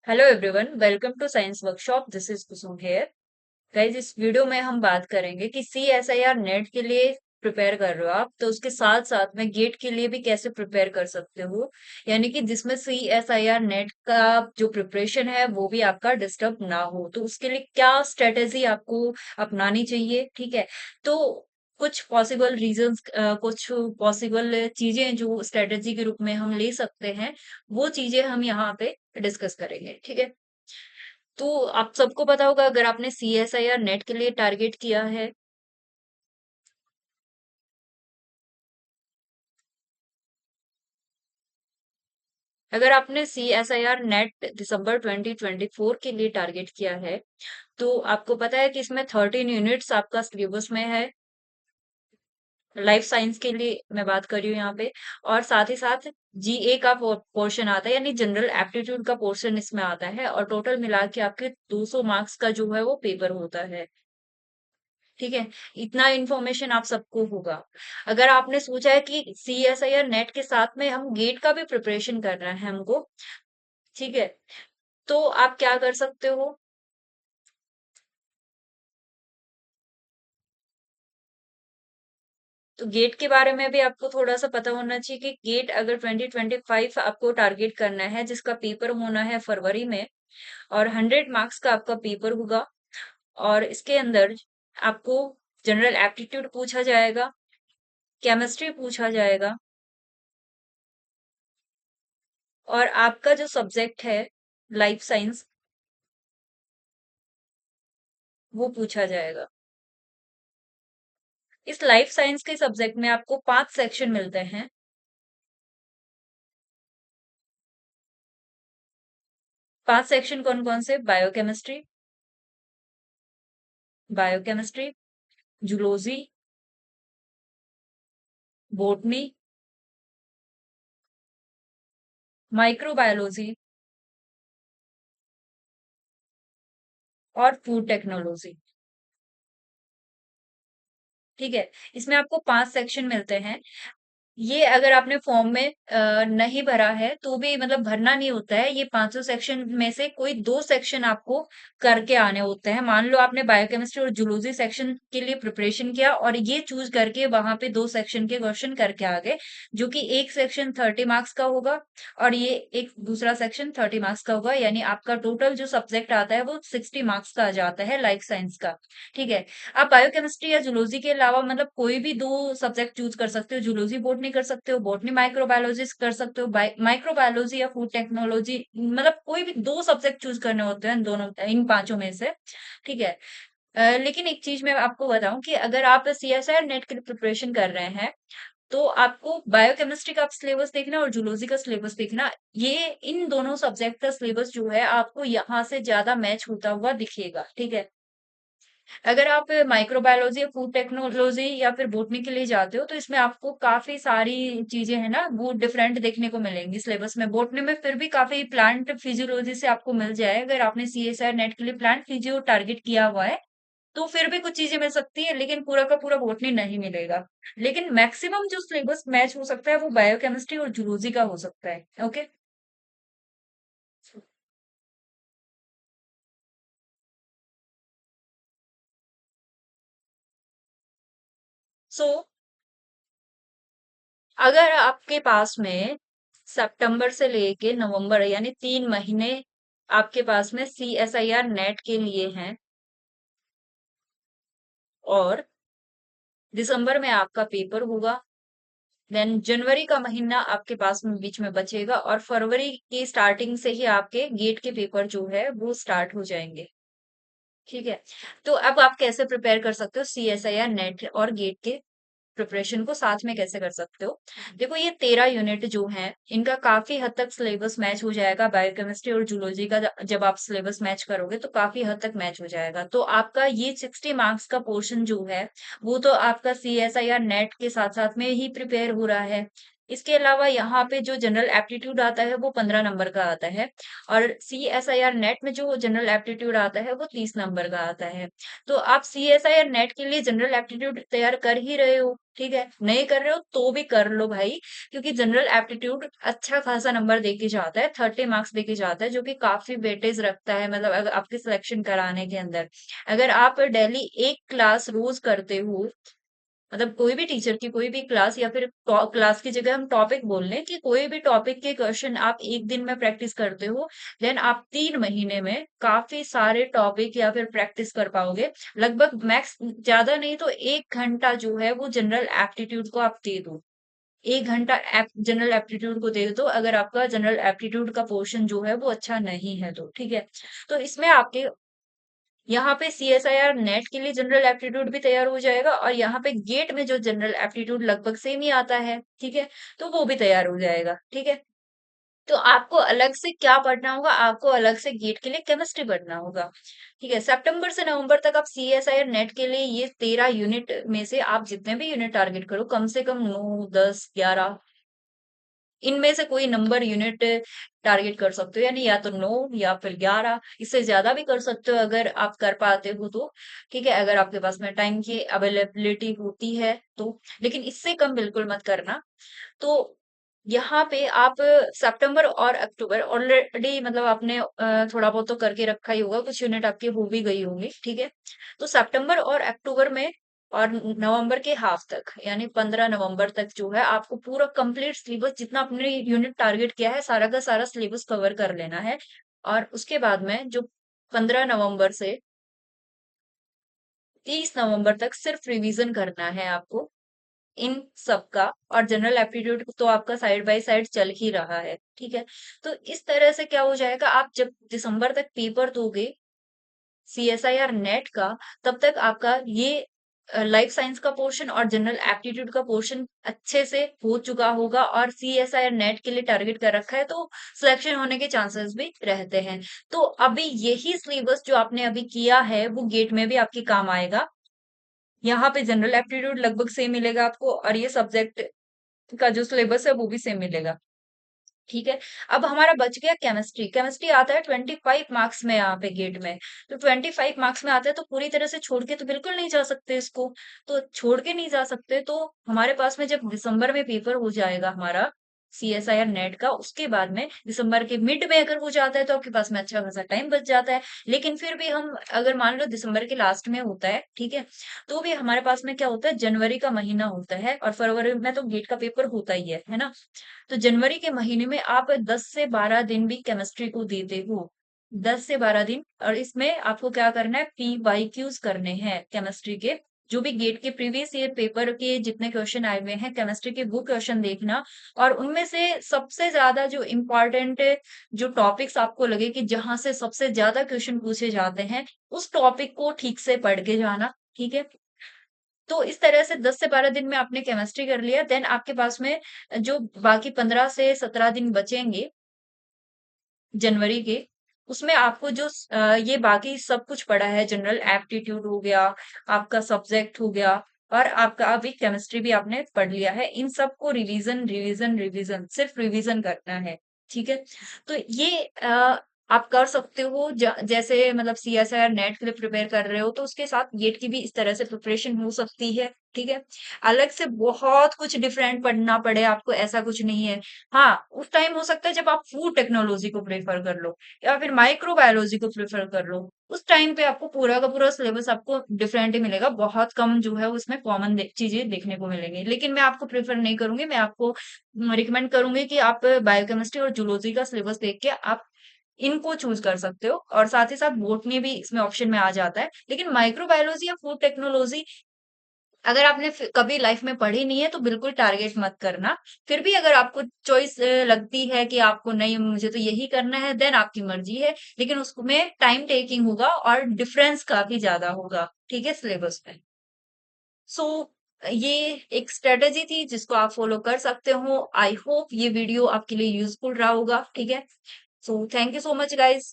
Hello everyone, welcome to science workshop. This is Kusum here. Guys, इस video में हम बात करेंगे कि CSIR नेट के लिए प्रिपेयर कर रहे हो आप, तो उसके साथ साथ में गेट के लिए भी कैसे प्रिपेयर कर सकते हो। यानी कि जिसमें CSIR नेट का जो प्रिपरेशन है वो भी आपका डिस्टर्ब ना हो, तो उसके लिए क्या स्ट्रेटेजी आपको अपनानी चाहिए। ठीक है, तो कुछ पॉसिबल रीजंस, कुछ पॉसिबल चीजें जो स्ट्रेटेजी के रूप में हम ले सकते हैं, वो चीजें हम यहाँ पे डिस्कस करेंगे। ठीक है, तो आप सबको पता होगा, अगर आपने CSIR नेट के लिए टारगेट किया है, अगर आपने CSIR नेट दिसंबर 2024 के लिए टारगेट किया है, तो आपको पता है कि इसमें 13 यूनिट्स आपका सिलेबस में है। लाइफ साइंस के लिए मैं बात कर रही हूँ यहाँ पे। और साथ ही साथ GA का पोर्शन आता है, यानी जनरल एप्टीट्यूड का पोर्शन इसमें आता है, और टोटल मिला के आपके 200 मार्क्स का जो है वो पेपर होता है। ठीक है, इतना इन्फॉर्मेशन आप सबको होगा। अगर आपने सोचा है कि CSIR नेट के साथ में हम गेट का भी प्रिपरेशन करना है हमको, ठीक है, तो आप क्या कर सकते हो। तो गेट के बारे में भी आपको थोड़ा सा पता होना चाहिए कि गेट अगर 2025 आपको टारगेट करना है, जिसका पेपर होना है फरवरी में, और 100 मार्क्स का आपका पेपर होगा, और इसके अंदर आपको जनरल एप्टीट्यूड पूछा जाएगा, केमिस्ट्री पूछा जाएगा, और आपका जो सब्जेक्ट है लाइफ साइंस, वो पूछा जाएगा। इस लाइफ साइंस के सब्जेक्ट में आपको 5 सेक्शन मिलते हैं। 5 सेक्शन कौन कौन से? Biochemistry, biochemistry, zoology, botany, microbiology, और फूड टेक्नोलॉजी। ठीक है, इसमें आपको 5 सेक्शन मिलते हैं। ये अगर आपने फॉर्म में नहीं भरा है तो भी, मतलब भरना नहीं होता है, ये 500 सेक्शन में से कोई 2 सेक्शन आपको करके आने होते हैं। मान लो आपने बायोकेमिस्ट्री और जूलॉजी सेक्शन के लिए प्रिपरेशन किया और ये चूज करके वहां पे 2 सेक्शन के क्वेश्चन करके आ गए, जो कि एक सेक्शन 30 मार्क्स का होगा और ये एक दूसरा सेक्शन 30 मार्क्स का होगा, यानी आपका टोटल जो सब्जेक्ट आता है वो 60 मार्क्स का आ जाता है लाइफ साइंस का। ठीक है, आप बायोकेमिस्ट्री या जूलॉजी के अलावा मतलब कोई भी 2 सब्जेक्ट चूज कर सकते हो। जूलॉजी बॉटनी कर सकते हो, बॉटनी माइक्रोबायोलॉजी कर सकते हो, माइक्रोबायोलॉजी या फूड टेक्नोलॉजी, मतलब कोई भी 2 सब्जेक्ट चूज करने होते हैं इन दोनों, इन पांचों में से। ठीक है, लेकिन एक चीज मैं आपको बताऊं कि अगर आप CSIR नेट की प्रिपरेशन कर रहे हैं, तो आपको बायोकेमिस्ट्री का सिलेबस देखना और जूलॉजी का सिलेबस देखना। ये इन दोनों सब्जेक्ट का सिलेबस जो है आपको यहाँ से ज्यादा मैच होता हुआ दिखेगा। ठीक है, अगर आप माइक्रोबायोलॉजी या फूड टेक्नोलॉजी या फिर बॉटनी के लिए जाते हो, तो इसमें आपको काफी सारी चीजें है ना वो डिफरेंट देखने को मिलेंगी सिलेबस में। बॉटनी में फिर भी काफी प्लांट फिजियोलॉजी से आपको मिल जाए, अगर आपने CSIR नेट के लिए प्लांट फिजियो टारगेट किया हुआ है, तो फिर भी कुछ चीजें मिल सकती है, लेकिन पूरा का पूरा बॉटनी नहीं मिलेगा। लेकिन मैक्सिमम जो सिलेबस मैच हो सकता है वो बायोकेमिस्ट्री और जूलॉजी का हो सकता है। ओके, सो अगर आपके पास में सितंबर से लेके नवंबर, यानी 3 महीने आपके पास में CSIR नेट के लिए हैं, और दिसंबर में आपका पेपर होगा, देन जनवरी का महीना आपके पास में बीच में बचेगा, और फरवरी की स्टार्टिंग से ही आपके गेट के पेपर जो है वो स्टार्ट हो जाएंगे। ठीक है, तो अब आप कैसे प्रिपेयर कर सकते हो CSIR नेट और गेट के प्रिपरेशन को साथ में कैसे कर सकते हो। देखो, ये 13 यूनिट जो हैं, इनका काफी हद तक सिलेबस मैच हो जाएगा। बायोकेमिस्ट्री और जूलॉजी का जब आप सिलेबस मैच करोगे तो काफी हद तक मैच हो जाएगा। तो आपका ये 60 मार्क्स का पोर्शन जो है, वो तो आपका CSIR नेट के साथ साथ में ही प्रिपेयर हो रहा है। इसके अलावा यहाँ पे जो जनरल एप्टीट्यूड आता है वो 15 नंबर का आता है, और CSIR नेट में जो जनरल एप्टीट्यूड आता है वो 30 नंबर का आता है। तो आप CSIR नेट के लिए जनरल एप्टीट्यूड तैयार कर ही रहे हो, ठीक है, नहीं कर रहे हो तो भी कर लो भाई, क्योंकि जनरल एप्टीट्यूड अच्छा खासा नंबर देके जाता है, 30 मार्क्स देके जाता है, जो कि काफी वेटेज रखता है, मतलब अगर आपके सिलेक्शन कराने के अंदर। अगर आप डेली एक क्लास रोज करते हो, मतलब कोई भी टीचर की कोई भी क्लास, या फिर क्लास की जगह हम टॉपिक बोल लें कि कोई भी टॉपिक के क्वेश्चन आप एक दिन में प्रैक्टिस करते हो, देन आप 3 महीने में काफी सारे टॉपिक या फिर प्रैक्टिस कर पाओगे। लगभग मैक्स ज्यादा नहीं तो 1 घंटा जो है वो जनरल एप्टीट्यूड को आप दे दो। 1 घंटा जनरल एप्टीट्यूड को दे दो, अगर आपका जनरल एप्टीट्यूड का पोर्शन जो है वो अच्छा नहीं है तो, ठीक है। तो इसमें आपके यहाँ पे CSIR नेट के लिए जनरल एप्टीट्यूड भी तैयार हो जाएगा, और यहाँ पे गेट में जो जनरल एप्टीट्यूड लगभग सेम ही आता है, ठीक है, तो वो भी तैयार हो जाएगा, ठीक है। तो आपको अलग से क्या पढ़ना होगा, आपको अलग से गेट के लिए केमिस्ट्री पढ़ना होगा, ठीक है। सितंबर से नवंबर तक आप CSIR नेट के लिए ये 13 यूनिट में से आप जितने भी यूनिट टारगेट करो, कम से कम 9, 10, 11, इनमें से कोई नंबर यूनिट टारगेट कर सकते हो, यानी या तो 9 या फिर 11, इससे ज्यादा भी कर सकते हो अगर आप कर पाते हो तो, ठीक है, अगर आपके पास में टाइम की अवेलेबिलिटी होती है तो। लेकिन इससे कम बिल्कुल मत करना। तो यहाँ पे आप सितंबर और अक्टूबर ऑलरेडी, मतलब आपने थोड़ा बहुत तो करके रखा ही होगा, कुछ यूनिट आपकी हो भी गई होंगी, ठीक है। तो सितंबर और अक्टूबर में और नवंबर के हाफ तक, यानी 15 नवंबर तक जो है आपको पूरा कंप्लीट सिलेबस, जितना आपने यूनिट टारगेट किया है, सारा का सारा सिलेबस कवर कर लेना है। और उसके बाद में जो 15 नवंबर से 30 नवंबर तक सिर्फ रिवीजन करना है आपको इन सब का, और जनरल एप्टीट्यूड तो आपका साइड बाय साइड चल ही रहा है, ठीक है। तो इस तरह से क्या हो जाएगा, आप जब दिसंबर तक पेपर दोगे CSIR नेट का, तब तक आपका ये लाइफ साइंस का पोर्शन और जनरल एप्टीट्यूड का पोर्शन अच्छे से हो चुका होगा, और CSIR नेट के लिए टारगेट कर रखा है, तो सिलेक्शन होने के चांसेस भी रहते हैं। तो अभी यही सिलेबस जो आपने अभी किया है वो गेट में भी आपके काम आएगा। यहाँ पे जनरल एप्टीट्यूड लगभग सेम मिलेगा आपको, और ये सब्जेक्ट का जो सिलेबस है वो भी सेम मिलेगा, ठीक है। अब हमारा बच गया केमिस्ट्री। केमिस्ट्री आता है 25 मार्क्स में यहाँ पे गेट में। तो 25 मार्क्स में आता है, तो पूरी तरह से छोड़ के तो बिल्कुल नहीं जा सकते इसको। तो छोड़ के नहीं जा सकते, तो हमारे पास में जब दिसंबर में पेपर हो जाएगा हमारा CSIR नेट का, उसके बाद में दिसंबर के मिड में अगर हो जाता है तो आपके पास में अच्छा खासा टाइम बच जाता है। लेकिन फिर भी हम अगर मान लो दिसंबर के लास्ट में होता है, ठीक है, तो भी हमारे पास में क्या होता है, जनवरी का महीना होता है, और फरवरी में तो गेट का पेपर होता ही है ना। तो जनवरी के महीने में आप 10 से 12 दिन भी केमिस्ट्री को देते हो, 10 से 12 दिन, और इसमें आपको क्या करना है, PYQs करने हैं केमिस्ट्री के। जो भी गेट के प्रीवियस ईयर पेपर के जितने क्वेश्चन आए हुए हैं केमिस्ट्री के, वो क्वेश्चन देखना, और उनमें से सबसे ज्यादा जो इम्पोर्टेंट जो टॉपिक्स आपको लगे कि जहां से सबसे ज्यादा क्वेश्चन पूछे जाते हैं, उस टॉपिक को ठीक से पढ़ के जाना, ठीक है। तो इस तरह से 10 से 12 दिन में आपने केमिस्ट्री कर लिया, देन आपके पास में जो बाकी 15 से 17 दिन बचेंगे जनवरी के, उसमें आपको जो ये बाकी सब कुछ पढ़ा है, जनरल एप्टीट्यूड हो गया, आपका सब्जेक्ट हो गया, और आपका अभी केमिस्ट्री भी आपने पढ़ लिया है, इन सबको रिवीजन रिवीजन रिवीजन, सिर्फ रिवीजन करना है, ठीक है। तो ये आप कर सकते हो, जैसे मतलब CSIR नेट के लिए प्रिपेयर कर रहे हो, तो उसके साथ गेट की भी इस तरह से प्रिपरेशन हो सकती है, ठीक है। अलग से बहुत कुछ डिफरेंट पढ़ना पड़े आपको, ऐसा कुछ नहीं है। हाँ, उस टाइम हो सकता है जब आप फूड टेक्नोलॉजी को प्रेफर कर लो, या फिर माइक्रोबायोलॉजी को प्रेफर कर लो, उस टाइम पे आपको पूरा का पूरा सिलेबस आपको डिफरेंट ही मिलेगा, बहुत कम जो है उसमें कॉमन चीजें देखने को मिलेंगी। लेकिन मैं आपको प्रेफर नहीं करूंगी, मैं आपको रिकमेंड करूंगी कि आप बायोकेमिस्ट्री और जूलॉजी का सिलेबस देख के आप इनको चूज कर सकते हो, और साथ ही साथ बोटनी भी इसमें ऑप्शन में आ जाता है। लेकिन माइक्रोबायोलॉजी या फूड टेक्नोलॉजी अगर आपने कभी लाइफ में पढ़ी नहीं है तो बिल्कुल टारगेट मत करना। फिर भी अगर आपको चॉइस लगती है कि आपको नहीं, मुझे तो यही करना है, देन आपकी मर्जी है, लेकिन उसमें टाइम टेकिंग होगा और डिफरेंस काफी ज्यादा होगा, ठीक है, सिलेबस में। सो ये एक स्ट्रेटेजी थी जिसको आप फॉलो कर सकते हो। आई होप ये वीडियो आपके लिए यूजफुल रहा होगा, ठीक है। So thank you so much guys.